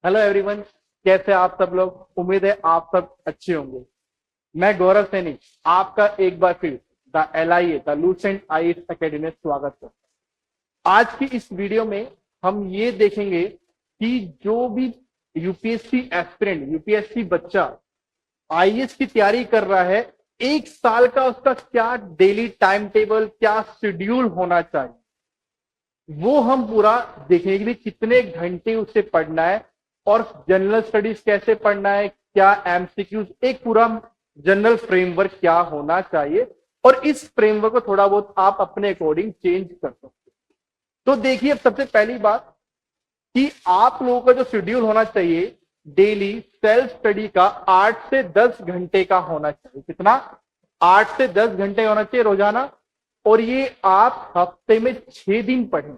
Hello everyone. कैसे आप सब लोग? उम्मीद है आप सब अच्छे होंगे। मैं गौरव सैनी आपका एक बार फिर the LIA the Lucent IAS academy में स्वागत करता हूं। आज की इस वीडियो में हम ये देखेंगे कि जो भी यूपीएससी एस्पिरेंट यूपीएससी बच्चा आईएएस की तैयारी कर रहा है, एक साल का उसका क्या डेली टाइम टेबल, क्या शेड्यूल होना चाहिए, वो हम पूरा देखेंगे कि कितने घंटे उसे पढ़ना है और जनरल स्टडीज कैसे पढ़ना है, क्या एमसीक्यूज, एक पूरा जनरल फ्रेमवर्क क्या होना चाहिए और इस फ्रेमवर्क को थोड़ा बहुत आप अपने अकॉर्डिंग चेंज कर सकते हैं। तो देखिए, अब सबसे पहली बात कि आप लोगों का जो शेड्यूल होना चाहिए डेली सेल्फ स्टडी का 8 से 10 घंटे का होना चाहिए। कितना? 8 से 10 घंटे होना चाहिए रोजाना। और ये आप हफ्ते में 6 दिन पढ़ें।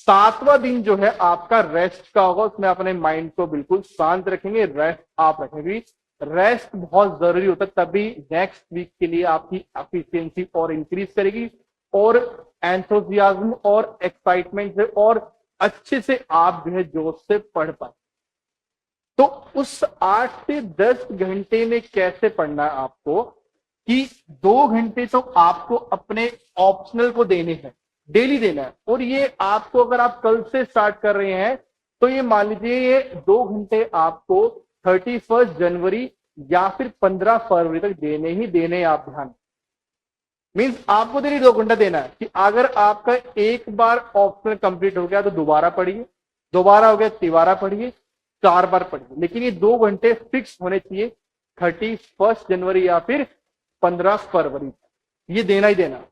7वां दिन जो है आपका रेस्ट का होगा, उसमें अपने माइंड को बिल्कुल शांत रखेंगे, रेस्ट आप रखेंगे। रेस्ट बहुत जरूरी होता है, तभी नेक्स्ट वीक के लिए आपकी एफिशिएंसी और इंक्रीज करेगी और एंथुसियाज्म और एक्साइटमेंट से और अच्छे से आप जो है जोश से पढ़ पाए। तो उस 8 से 10 घंटे में कैसे पढ़ना है आपको कि 2 घंटे तो आपको अपने ऑप्शनल को देने हैं, डेली देना है। और ये आपको, अगर आप कल से स्टार्ट कर रहे हैं तो ये मान लीजिए ये 2 घंटे आपको 31 जनवरी या फिर 15 फरवरी तक देने ही देने हैं। आप ध्यान, मीन्स आपको डेली 2 घंटा देना है कि अगर आपका एक बार ऑप्शनल कंप्लीट हो गया तो दोबारा पढ़िए, दोबारा हो गया तिबारा पढ़िए, 4 बार पढ़िए, लेकिन ये 2 घंटे फिक्स होने चाहिए 31 जनवरी या फिर 15 फरवरी, ये देना ही देना।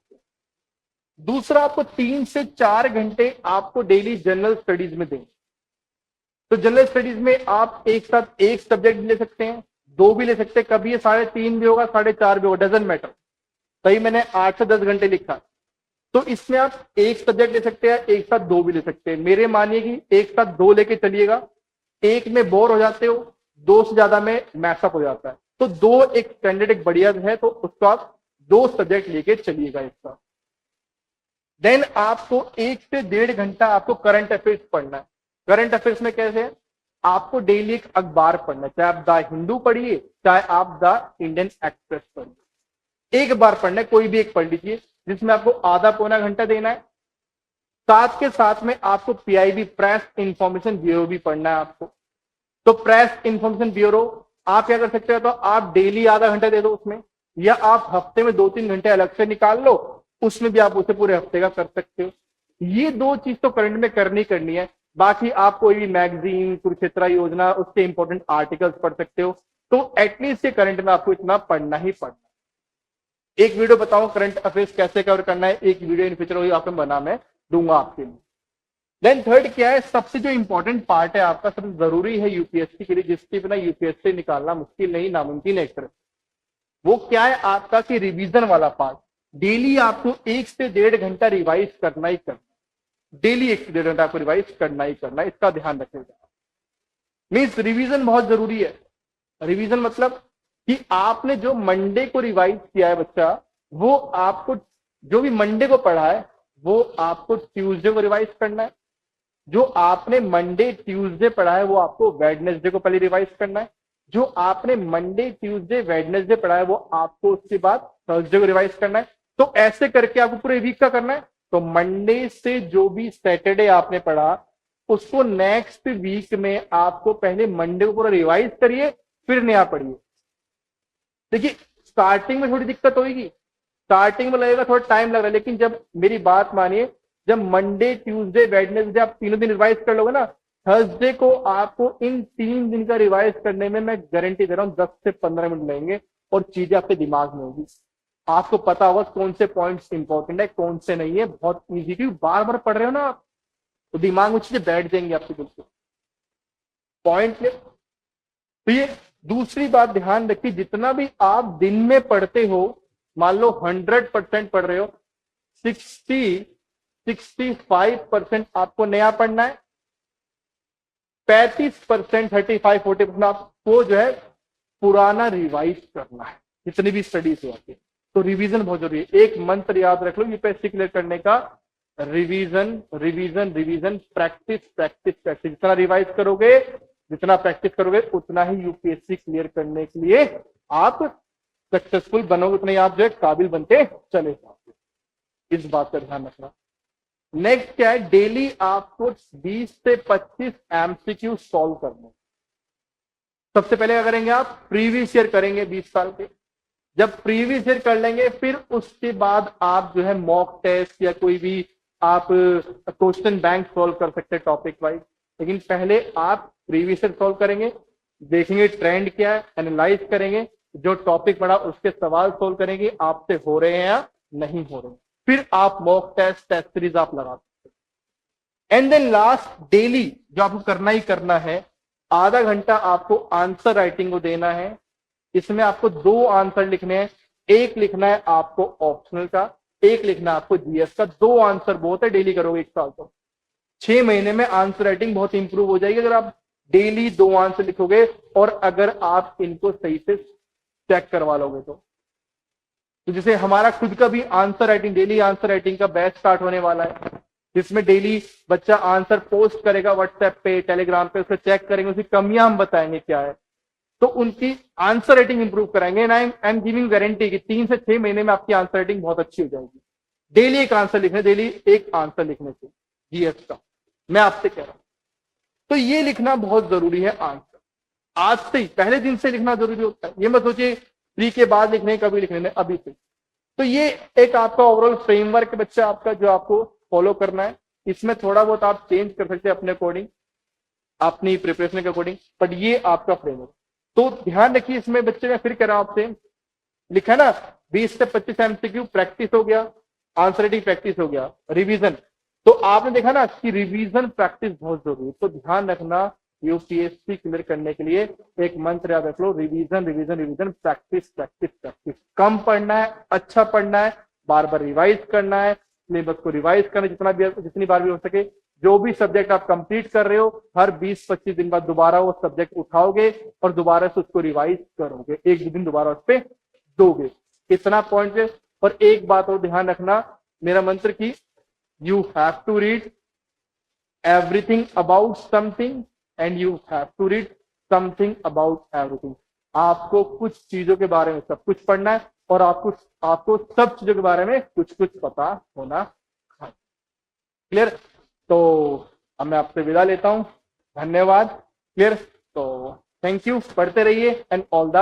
दूसरा, आपको 3 से 4 घंटे आपको डेली जनरल स्टडीज में दें। तो जनरल स्टडीज में आप एक साथ एक सब्जेक्ट ले सकते हैं, 2 भी ले सकते हैं, कभी ये 3.5 भी होगा, 4.5 भी होगा, डजेंट मैटर। तभी मैंने 8 से 10 घंटे लिखा। तो इसमें आप एक सब्जेक्ट ले सकते हैं, एक साथ 2 भी ले सकते हैं। मेरे मानिए कि एक साथ 2 लेके चलिएगा, एक में बोर हो जाते हो, 2 से ज्यादा में मैसअप हो जाता है। तो 2 एक स्टैंडर्ड एक बढ़िया है, तो उसको आप 2 सब्जेक्ट लेके चलिएगा एक साथ। देन आपको 1 से 1.5 घंटा आपको करंट अफेयर्स पढ़ना है। करंट अफेयर्स में कैसे है? आपको डेली एक अखबार पढ़ना है, चाहे आप द हिंदू पढ़िए, चाहे आप द इंडियन एक्सप्रेस पढ़िए। एक बार पढ़ना है, कोई भी एक पढ़ लीजिए, जिसमें आपको आधा पौना घंटा देना है। साथ के साथ में आपको पीआईबी, प्रेस इंफॉर्मेशन ब्यूरो भी पढ़ना है आपको। तो प्रेस इंफॉर्मेशन ब्यूरो आप क्या कर सकते हो, तो आप डेली आधा घंटा दे दो उसमें, या आप हफ्ते में 2-3 घंटे अलग से निकाल लो, उसमें भी आप उसे पूरे हफ्ते का कर सकते हो। ये 2 चीज तो करंट में करनी है। बाकी आप कोई भी मैगजीन, कुरुक्षेत्र योजना, उसके इंपॉर्टेंट आर्टिकल्स पढ़ सकते हो। तो एटलीस्ट ये करंट में आपको इतना पढ़ना ही पढ़ना। एक वीडियो बताऊं करंट अफेयर्स कैसे कवर करना है, एक वीडियो इन फ्यूचर आपको बना मैं दूंगा आपके लिए। देन थर्ड क्या है, सबसे जो इंपॉर्टेंट पार्ट है आपका, सबसे जरूरी है यूपीएससी के लिए, जिसके बिना यूपीएससी निकालना मुश्किल नहीं, नामुमकिन है एक तरह। वो क्या है आपका कि रिवीजन वाला पार्ट। डेली आपको 1 से 1.5 घंटा रिवाइज करना ही करना। डेली 1 से 1.5 घंटा आपको रिवाइज करना ही करना, इसका ध्यान रखिएगा। मीन्स रिवीजन बहुत जरूरी है। रिवीजन मतलब कि आपने जो मंडे को रिवाइज किया है बच्चा, वो आपको जो भी मंडे को पढ़ा है वो आपको ट्यूसडे को रिवाइज करना है। जो आपने मंडे ट्यूसडे पढ़ा है वो आपको वेडनेसडे को पहले रिवाइज करना है। जो आपने मंडे ट्यूसडे वेडनेसडे पढ़ा है वो आपको उसके बाद थर्सडे को रिवाइज करना है। तो ऐसे करके आपको पूरे वीक का करना है। तो मंडे से जो भी सैटरडे आपने पढ़ा, उसको नेक्स्ट वीक में आपको पहले मंडे को पूरा रिवाइज करिए, फिर नया पढ़िए। देखिए, स्टार्टिंग में थोड़ी दिक्कत होगी, स्टार्टिंग में लगेगा थोड़ा टाइम लग रहा है, लेकिन जब मेरी बात मानिए, जब मंडे ट्यूसडे वेडनेसडे आप तीनों दिन रिवाइज कर लोगे ना, थर्सडे को आपको इन 3 दिन का रिवाइज करने में मैं गारंटी दे रहा हूं 10 से 15 मिनट लगेंगे और चीजें आपके दिमाग में होगी। आपको पता होगा कौन से पॉइंट्स इंपॉर्टेंट है, कौन से नहीं है। बहुत ईजी, क्योंकि बार बार पढ़ रहे हो ना आप, तो दिमाग में चीजें बैठ जाएंगी आपके बिल्कुल पॉइंट में। तो ये दूसरी बात ध्यान रखिए, जितना भी आप दिन में पढ़ते हो, मान लो 100% पढ़ रहे हो, 65% आपको नया पढ़ना है, 35%, 35-40% आपको जो है पुराना रिवाइज करना है, जितनी भी स्टडीज हो आती है। तो रिवीजन बहुत जरूरी है। एक मंत्र याद रख लो यूपीएससी क्लियर करने का, revision revision revision, practice practice practice. जितना रिवाइज करोगे, जितना प्रैक्टिस करोगे, उतना ही यूपीएससी क्लियर करने के लिए आप सक्सेसफुल बनोगे, उतना ही आप जो है काबिल बनते चले जाओगे। इस बात का ध्यान रखना। नेक्स्ट क्या है, डेली आपको 20 से 25 एमसीक्यू सॉल्व करने। सबसे पहले क्या करेंगे, आप प्रीवियस ईयर करेंगे 20 साल के। जब प्रीवियस ईयर कर लेंगे, फिर उसके बाद आप जो है मॉक टेस्ट या कोई भी आप क्वेश्चन बैंक सॉल्व कर सकते हैं टॉपिक वाइज। लेकिन पहले आप प्रीवियस ईयर सॉल्व करेंगे, देखेंगे ट्रेंड क्या है, एनालाइज करेंगे, जो टॉपिक पढ़ा उसके सवाल सॉल्व करेंगे, आपसे हो रहे हैं या नहीं हो रहे हैं। फिर आप मॉक टेस्ट, टेस्ट सीरीज आप लगा सकते हैं। एंड देन लास्ट, डेली जो आपको करना ही करना है, आधा घंटा आपको आंसर राइटिंग को देना है। इसमें आपको 2 आंसर लिखने हैं, एक लिखना है आपको ऑप्शनल का, एक लिखना है आपको जीएस का। 2 आंसर बहुत है, डेली करोगे 1 साल तो 6 महीने में आंसर राइटिंग बहुत इंप्रूव हो जाएगी अगर आप डेली 2 आंसर लिखोगे, और अगर आप इनको सही से चेक करवा लोगे तो जैसे हमारा खुद का भी answer writing, daily answer writing का बैच स्टार्ट होने वाला है, जिसमें डेली बच्चा आंसर पोस्ट करेगा व्हाट्सएप पे, टेलीग्राम पे, उसको चेक करेंगे, उसकी कमियां हम बताएंगे क्या है, तो उनकी आंसर राइटिंग इंप्रूव कराएंगे। And I am giving guarantee कि 3 से 6 महीने में आपकी आंसर राइटिंग बहुत अच्छी हो जाएगी। डेली एक आंसर लिखने, डेली एक आंसर लिखने से जीएस का, मैं आपसे कह रहा हूं। तो ये लिखना बहुत जरूरी है आंसर, आज से ही, पहले दिन से लिखना जरूरी होता है। ये मत सोचिए प्री के बाद लिखने, कभी लिखने, अभी से। तो ये एक आपका ओवरऑल फ्रेमवर्क बच्चा आपका, जो आपको फॉलो करना है। इसमें थोड़ा बहुत आप चेंज कर सकते हैं अपने अकॉर्डिंग, अपनी प्रिपरेशन के अकॉर्डिंग, बट ये आपका फ्रेमवर्क। तो ध्यान रखिए इसमें बच्चे, मैं फिर कह रहा हूं आपसे, लिखा ना 20 से 25 एमसीक्यू प्रैक्टिस हो गया, आंसर राइटिंग प्रैक्टिस हो गया, रिवीजन। तो आपने देखा ना कि रिवीजन प्रैक्टिस बहुत जरूरी है। तो ध्यान रखना, यूपीएससी क्लियर करने के लिए एक मंत्र याद रख लो, revision revision revision, practice practice practice. कम पढ़ना है, अच्छा पढ़ना है, बार बार रिवाइज करना है, सिलेबस को रिवाइज करना जितनी बार भी हो सके। जो भी सब्जेक्ट आप कंप्लीट कर रहे हो, हर 20-25 दिन बाद दोबारा वो सब्जेक्ट उठाओगे और दोबारा से उसको रिवाइज करोगे, 1-2 दिन दोबारा उस पर दोगे। इतना पॉइंट है। और एक बात और ध्यान रखना, मेरा मंत्र की, you have to read everything about something and you have to read something about everything. आपको कुछ चीजों के बारे में सब कुछ पढ़ना है, और आपको सब चीजों के बारे में कुछ कुछ पता होना है। क्लियर? तो अब मैं आपसे विदा लेता हूं, धन्यवाद। क्लियर? तो थैंक यू, पढ़ते रहिए एंड ऑल द